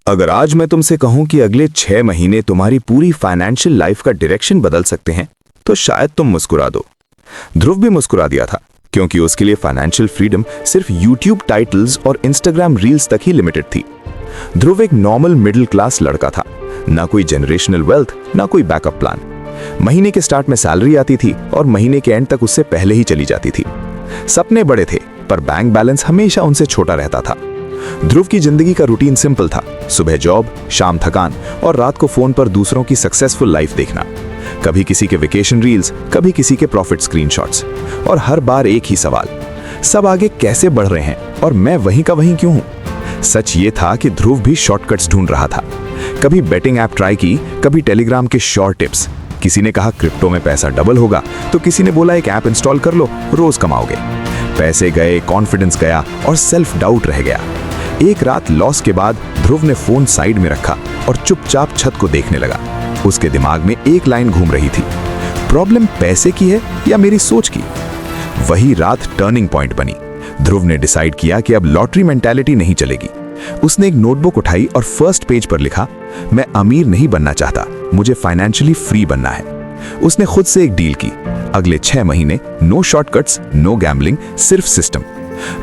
अगर आज मैं तुमसे कहूं कि अगले 6 महीने तुम्हारी पूरी फाइनेंशियल लाइफ का डायरेक्शन बदल सकते हैं, तो शायद तुम मुस्कुरा दो। ध्रुव भी मुस्कुरा दिया था, क्योंकि उसके लिए फाइनेंशियल फ्रीडम सिर्फ यूट्यूब टाइटल्स और इंस्टाग्राम रील्स तक ही लिमिटेड थी। ध्रुव एक नॉर्मल मिडिल क्लास लड़का था, ना कोई जनरेशनल वेल्थ, ना कोई बैकअप प्लान। महीने के स्टार्ट में सैलरी आती थी और महीने के एंड तक उससे पहले ही चली जाती थी। सपने बड़े थे, पर बैंक बैलेंस हमेशा उनसे छोटा रहता था। ध्रुव की जिंदगी का रूटीन सिंपल था, सुबह जॉब, शाम थकान और रात को फोन पर दूसरों की सक्सेसफुल लाइफ देखना। कभी किसी के वेकेशन रील्स, कभी किसी के प्रॉफिट स्क्रीनशॉट्स, और हर बार एक ही सवाल, सब आगे कैसे बढ़ रहे हैं और मैं वहीं का वहीं क्यों हूं? सच ये था कि ध्रुव भी शॉर्टकट्स ढूंढ रहा था। कभी बेटिंग ऐप ट्राई की, कभी टेलीग्राम के शॉर्ट टिप्स। किसी ने कहा क्रिप्टो में पैसा डबल होगा, तो किसी ने बोला एक ऐप इंस्टॉल कर लो, रोज कमाओगे। पैसे गए, कॉन्फिडेंस गया और सेल्फ डाउट रह गया। एक रात लॉस के बाद ध्रुव ने फोन साइड में रखा और चुपचाप छत को देखने लगा। उसके दिमाग में एक लाइन घूम रही थी, प्रॉब्लम पैसे की है या मेरी सोच की? वही रात टर्निंग पॉइंट बनी। ध्रुव ने डिसाइड किया कि अब लॉटरी मेंटालिटी नहीं चलेगी। उसने एक नोटबुक उठाई और फर्स्ट पेज पर लिखा, मैं अमीर नहीं बनना चाहता, मुझे फाइनेंशियली फ्री बनना है। उसने खुद से एक डील की, अगले 6 महीने नो शॉर्टकट्स, नो गैम्बलिंग, सिर्फ सिस्टम।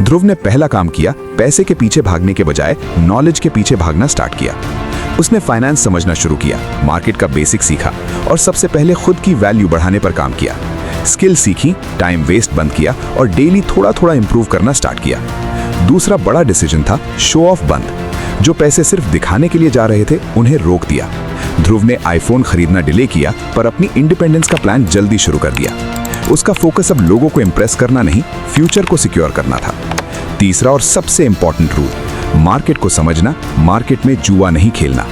ध्रुव ने पहला काम किया, पैसे के पीछे भागने के बजाय नॉलेज के पीछे भागना स्टार्ट किया। उसने फाइनेंस समझना शुरू किया, मार्केट का बेसिक सीखा और सबसे पहले खुद की वैल्यू बढ़ाने पर काम किया। स्किल सीखी, टाइम वेस्ट बंद किया और डेली थोड़ा थोड़ा इंप्रूव करना स्टार्ट किया। दूसरा बड़ा डिसीजन था शो ऑफ बंद। जो पैसे सिर्फ दिखाने के लिए जा रहे थे, उन्हें रोक दिया। ध्रुव ने आईफोन खरीदना डिले किया, पर अपनी इंडिपेंडेंस का प्लान जल्दी शुरू कर दिया। उसका फोकस अब लोगों को इंप्रेस करना नहीं, फ्यूचर को सिक्योर करना था। तीसरा और सबसे इंपॉर्टेंट रूल, मार्केट को समझना, मार्केट में जुआ नहीं खेलना।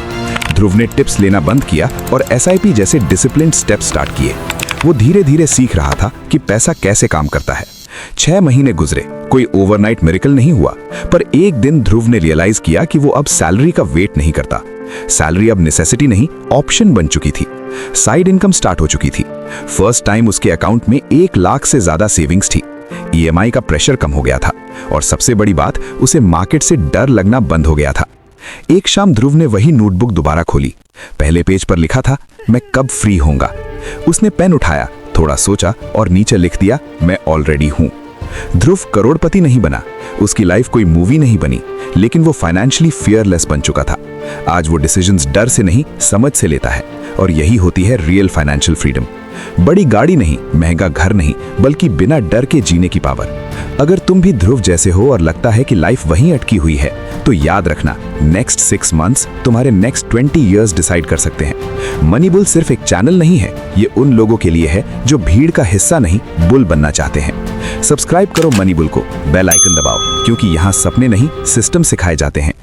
ध्रुव ने टिप्स लेना बंद किया और SIP जैसे डिसिप्लिन्ड स्टेप्स स्टार्ट किए। वो धीरे धीरे सीख रहा था कि पैसा कैसे काम करता है। 6 महीने गुजरे, कोई ओवरनाइट मिरेकल नहीं हुआ, पर एक दिन ध्रुव ने रियलाइज किया कि वो अब सैलरी का वेट नहीं करता। सैलरी अब नेसेसिटी नहीं, ऑप्शन बन चुकी थी। साइड इनकम स्टार्ट हो चुकी थी। फर्स्ट टाइम उसके अकाउंट में 1 लाख से ज्यादा सेविंग्स थी। EMI का प्रेशर कम हो गया था और सबसे बड़ी बात, उसे मार्केट से डर लगना बंद हो गया था। एक शाम ध्रुव ने वही नोटबुक दोबारा खोली। पहले पेज पर लिखा था, मैं कब फ्री होऊंगा। उसने पेन उठाया, थोड़ा सोचा और नीचे लिख दिया, मैं ऑलरेडी हूं। ध्रुव करोड़पति नहीं बना, उसकी लाइफ कोई मूवी नहीं बनी, लेकिन वो फाइनेंशियली फियरलेस बन चुका था। आज वो डिसीजंस डर से नहीं, समझ से लेता है, और यही होती है रियल फाइनेंशियल फ्रीडम। बड़ी गाड़ी नहीं, महंगा घर नहीं, बल्कि बिना डर के जीने की पावर। अगर तुम भी ध्रुव जैसे हो और लगता है कि लाइफ वहीं अटकी हुई है, तो याद रखना, नेक्स्ट 6 मंथ्स तुम्हारे नेक्स्ट 20 इयर्स डिसाइड कर सकते हैं। मनी बुल सिर्फ एक चैनल नहीं है, ये उन लोगों के लिए है जो भीड़ का हिस्सा नहीं, बुल बनना चाहते हैं। सब्सक्राइब करो मनी बुल को, बेल आइकन दबाओ, क्योंकि यहाँ सपने नहीं, सिस्टम सिखाए जाते हैं।